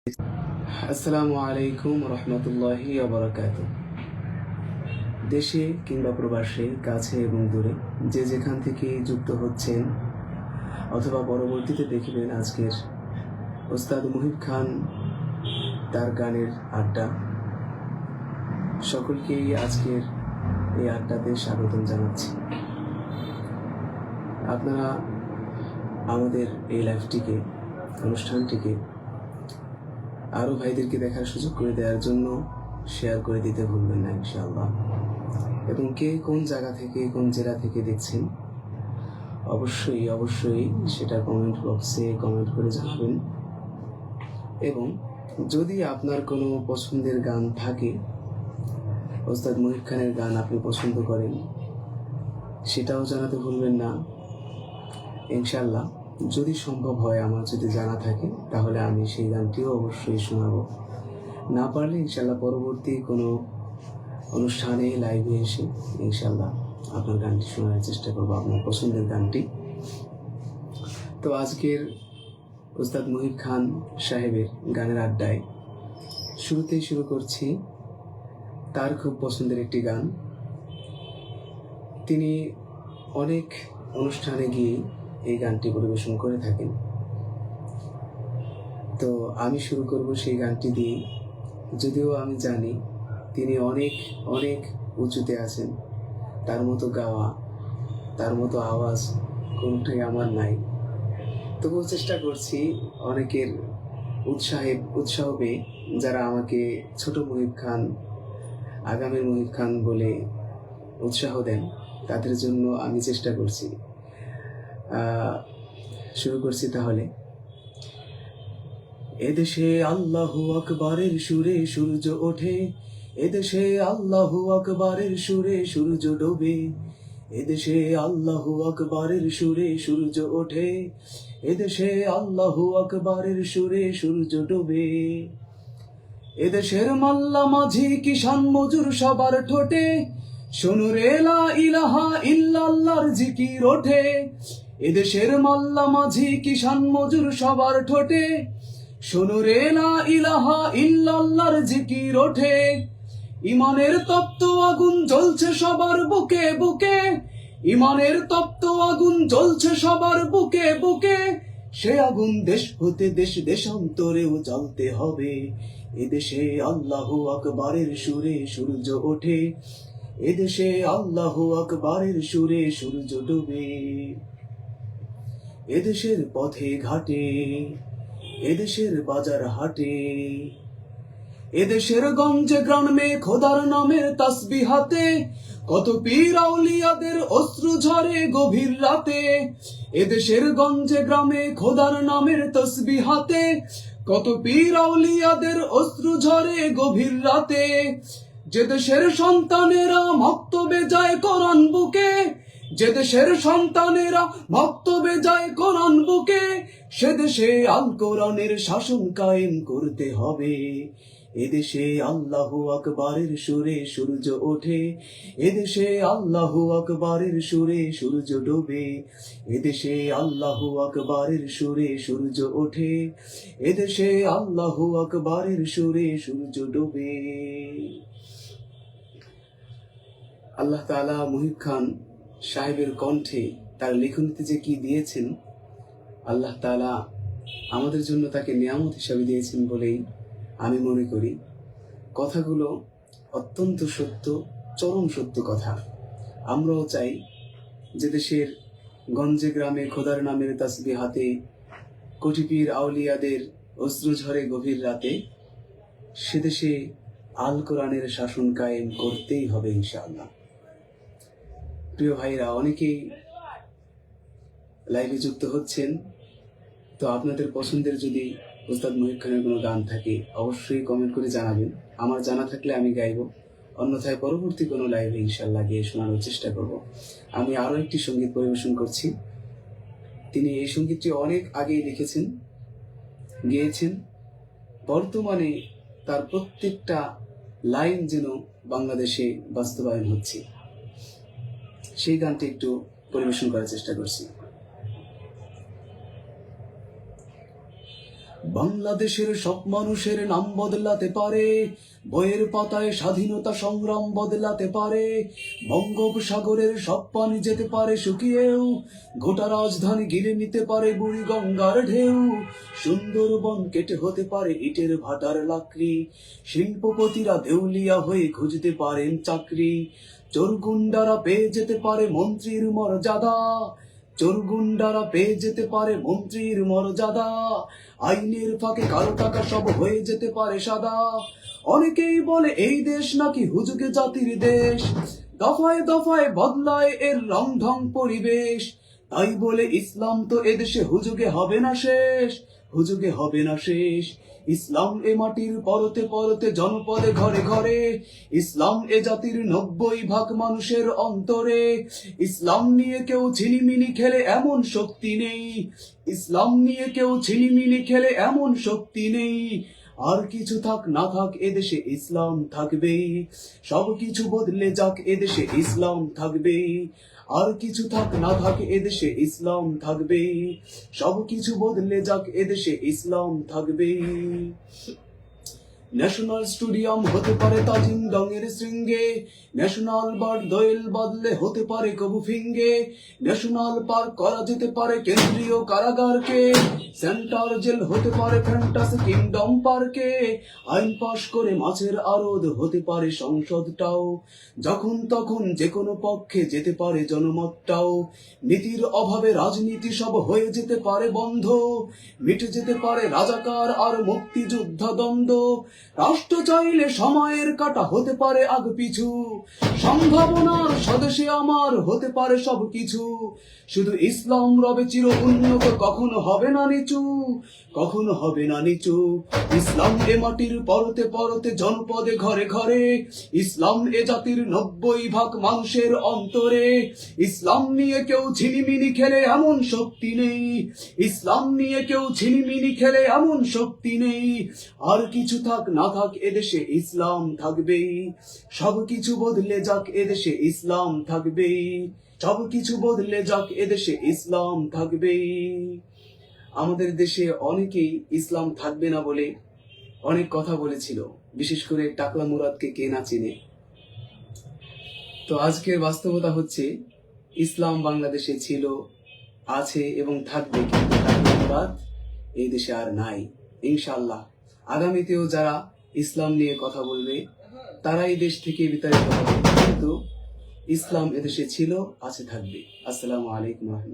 আসসালামু আলাইকুম রহমতুল্লাহি ওয়া বারাকাতুহু। দেশে কিংবা প্রবাসে, কাছে এবং দূরে যে যেখান থেকে যুক্ত হচ্ছেন অথবা পরবর্তীতে দেখবেন আজকের ওস্তাদ মুহিব খান তার গানের আড্ডা, সকলকেই আজকের এই আড্ডাতে স্বাগতম জানাচ্ছি। আপনারা আমাদের এই লাইভটিকে, অনুষ্ঠানটিকে আরও ভাইদেরকে দেখার সুযোগ করে দেওয়ার জন্য শেয়ার করে দিতে ভুলবেন না ইনশাআল্লাহ। এবং কে কোন জায়গা থেকে, কোন জেলা থেকে দেখছেন অবশ্যই সেটা কমেন্ট বক্সে কমেন্ট করে জানাবেন। এবং যদি আপনার কোনো পছন্দের গান থাকে, ওস্তাদ মুহিব খানের গান আপনি পছন্দ করেন, সেটাও জানাতে ভুলবেন না ইনশাআল্লাহ। যদি সম্ভব হয়, আমার যদি জানা থাকে, তাহলে আমি সেই গানটিও অবশ্যই শোনাবো। না পারলে ইনশাআল্লাহ পরবর্তী কোনো অনুষ্ঠানে লাইভে এসে ইনশাআল্লাহ আপনার গানটি শোনার চেষ্টা করবো, আপনার পছন্দের গানটি। তো আজকের ওস্তাদ মুহিব খান সাহেবের গানের আড্ডায় শুরুতেই শুরু করছি তার খুব পছন্দের একটি গান। তিনি অনেক অনুষ্ঠানে গিয়ে এই গানটি পরিবেশন করে থাকেন। তো আমি শুরু করব সেই গানটি দিয়ে, যদিও আমি জানি তিনি অনেক অনেক উঁচুতে আছেন। তার মতো গাওয়া, তার মতো আওয়াজ কোনটাই আমার নাই। তবুও চেষ্টা করছি অনেকের উৎসাহ পেয়ে, যারা আমাকে ছোট মুহিব খান, আগামীর মুহিব খান বলে উৎসাহ দেন, তাদের জন্য আমি চেষ্টা করছি। শুরু করছি তাহলে। এদেশে আল্লাহু আকবারের সুরে সূর্য ওঠে, এদেশে আল্লাহু আকবারের সুরে সূর্য ডোবে, এদেশে আল্লাহু আকবারের সুরে সূর্য ওঠে, এদেশে আল্লাহু আকবারের সুরে সূর্য ডোবে। এদেশের মাল্লা মাঝি কিষান মজুর সবার ঠোঁটে শোনো রে লা ইলাহা ইল্লাল্লাহর জিকির ওঠে। এদেশের মাল্লা মাঝি কিষান মজুর সবার ঠোঁটে শোনো রে লা ইলাহা ইল্লাল্লাহর জিকির ওঠে। ইমানের তপ্ত আগুন জ্বলছে সবার বুকে বুকে, ইমানের তপ্ত আগুন জ্বলছে সবার বুকে বুকে। সে আগুন দেশ হতে দেশ দেশান্তরেও জ্বলতে হবে। এদেশে আল্লাহু আকবারের সুরে সূর্য ওঠে, এদেশে আল্লাহু আকবারের সুরে সূর্য ডোবে। এদেশের পথে ঘাটে, এদেশের বাজার হাটে, এদেশের গঞ্জে গ্রামে খোদার নামের তাসবিহ হাতে, কত পীর আউলিয়াদের অশ্রু ঝরে গভীর রাতে। এদেশের গঞ্জে গ্রামে খোদার নামের তাসবিহ হাতে, কত পীর আউলিয়াদের অশ্রু ঝরে গভীর রাতে। যে দেশের সন্তানেরা মক্তবে যায় কোরআন বুকে, যে দেশের সন্তানেরা মক্তবে যায় কোরআন বুকে, সে দেশে আল কোরআনের শাসন কায়েম করতে হবে। এদেশে আল্লাহু আকবারের সুরে সূর্য ওঠে, এদেশে আল্লাহু আকবারের সুরে সূর্য ডোবে, এদেশে আল্লাহু আকবারের সুরে সূর্য ওঠে, এদেশে আল্লাহু আকবারের সুরে সূর্য ডোবে। আল্লাহ তাআলা মুহিব খান সাহেবের কণ্ঠে তার লেখনীতে যে কি দিয়েছেন, আল্লাহ তাআলা আমাদের জন্য তাকে নিয়ামত হিসাবে দিয়েছেন বলেই আমি মনে করি। কথাগুলো অত্যন্ত সত্য, চরম সত্য কথা। আমরাও চাই যে দেশের গঞ্জে গ্রামে খোদার নামের তাসবিহ হাতে, কোটি পীর আউলিয়াদের অশ্রু ঝরে গভীর রাতে, সে দেশে আল কোরআনের শাসন কায়েম করতেই হবে ইনশাআল্লাহ। প্রিয় ভাইরা, অনেকেই লাইভে যুক্ত হচ্ছেন। তো আপনাদের পছন্দের যদি ওস্তাদ মুহিব খানের কোনো গান থাকে, অবশ্যই কমেন্ট করে জানাবেন। আমার জানা থাকলে আমি গাইব, অন্যথায় পরবর্তী কোনো লাইভে ইনশাআল্লাহ গিয়ে শোনানোর চেষ্টা করব। আমি আরও একটি সঙ্গীত পরিবেশন করছি। তিনি এই সঙ্গীতটি অনেক আগেই লিখেছেন, গেয়েছেন। বর্তমানে তার প্রত্যেকটা লাইন যেন বাংলাদেশে বাস্তবায়ন হচ্ছে। সেই গানটি একটু পরিবেশন করার চেষ্টা করছি। বাংলাদেশের সব মানুষের নাম বদলাতে পারে, বইয়ের পাতায় স্বাধীনতা সংগ্রাম বদলাতে পারে, বঙ্গোপসাগরের সব পানি যেতে পারে শুকিয়েও, গোটা রাজধানী গিলে নিতে পারে বুড়ি গঙ্গার ঢেউ, সুন্দরবন কেটে হতে পারে ইটের ভাটার লাকড়ি, শিল্পপতিরা দেউলিয়া হয়ে খুঁজতে পারেন চাকরি, চোরগুন্ডারা পেয়ে যেতে পারে মন্ত্রীর মর্যাদা, চোরগুন্ডারা পেয়ে যেতে পারে মন্ত্রীর মর্যাদা, আইনের ফাঁকে কালো টাকা সব হয়ে যেতে পারে সাদা। অনেকেই বলে এই দেশ নাকি হুজুগে জাতির দেশ, দফায় দফায় বদলায় এর রং ঢং পরিবেশ, তাই বলে ইসলাম তো এদেশে হুজুগে হবে না শেষ, হুজুগে হবে না শেষ। ইসলাম এ মাটির পরতে পরতে জনপদে ঘরে ঘরে, ইসলাম এ জাতির 90% মানুষের অন্তরে, ইসলাম নিয়ে কেউ ছিনিমিনি খেলে এমন শক্তি নেই, ইসলাম নিয়ে কেউ ছিনিমিনি খেলে এমন শক্তি নেই। আর কিছু থাক না থাক এদেশে ইসলাম থাকবেই, সব কিছু বদলে যাক এদেশে ইসলাম থাকবেই, আর কিছু থাক না থাক এদেশে ইসলাম থাকবেই, সব কিছু বদলে যাক এদেশে ইসলাম থাকবেই। ন্যাশনাল স্টেডিয়াম হতে পারে তাজিং ডংয়ের শৃঙ্গে, ন্যাশনাল বার্ড দোয়েল বদলে হতে পারে কবু ফিঙ্গে, ন্যাশনাল পার্ক করা যেতে পারে কেন্দ্রীয় কারাগারকে, সেন্টার জেল হতে পারে ফ্যান্টাসি কিংডম পার্কে, আইন পাশ করে মাছের আড়ত হতে পারে সংসদটাও, যখন তখন যে কোনো পক্ষে যেতে পারে জনমতটাও, নীতির অভাবে রাজনীতি সব হয়ে যেতে পারে বন্ধ, মিটে যেতে পারে রাজাকার আর মুক্তিযোদ্ধা দ্বন্দ্ব, রাষ্ট্র চাইলে সময়ের কাটা হতে পারে আগ পিছু, সম্ভাবনার স্বদেশে আমার হতে পারে সবকিছু, শুধু ইসলাম রবে চির উন্নত, কখনো হবে না নিচু, কখনো হবে না নিচু। ইসলাম এ মাটির পরতে পরতে জনপদে ঘরে ঘরে, ইসলাম এ জাতির 90% মানুষের অন্তরে, ইসলাম নিয়ে কেউ ছিনিমিনি খেলে এমন শক্তি নেই, ইসলাম নিয়ে কেউ ছিনিমিনি খেলে এমন শক্তি নেই। আর কিছু থাক না থাক এদেশে ইসলাম থাকবেই, সব কিছু বদলে যাক এদেশে ইসলাম থাকবেই, সব কিছু বদলে যাক এদেশে ইসলাম থাকবেই। আমাদের দেশে অনেকেই ইসলাম থাকবে না বলে অনেক কথা বলেছিল, বিশেষ করে টাকলা মুরাদকে কে না চিনে। তো আজকের বাস্তবতা হচ্ছে ইসলাম বাংলাদেশে ছিল, আছে এবং থাকবে, কিন্তু টাকলা মুরাদ এই দেশে আর নাই। ইনশাআল্লাহ আগামীতেও যারা ইসলাম নিয়ে কথা বলবে তারা এই দেশ থেকে বিতাড়িত হবে, কিন্তু ইসলাম এদেশে ছিল, আছে, থাকবে। আসসালামু আলাইকুম ওয়া রাহমাতুল্লাহ।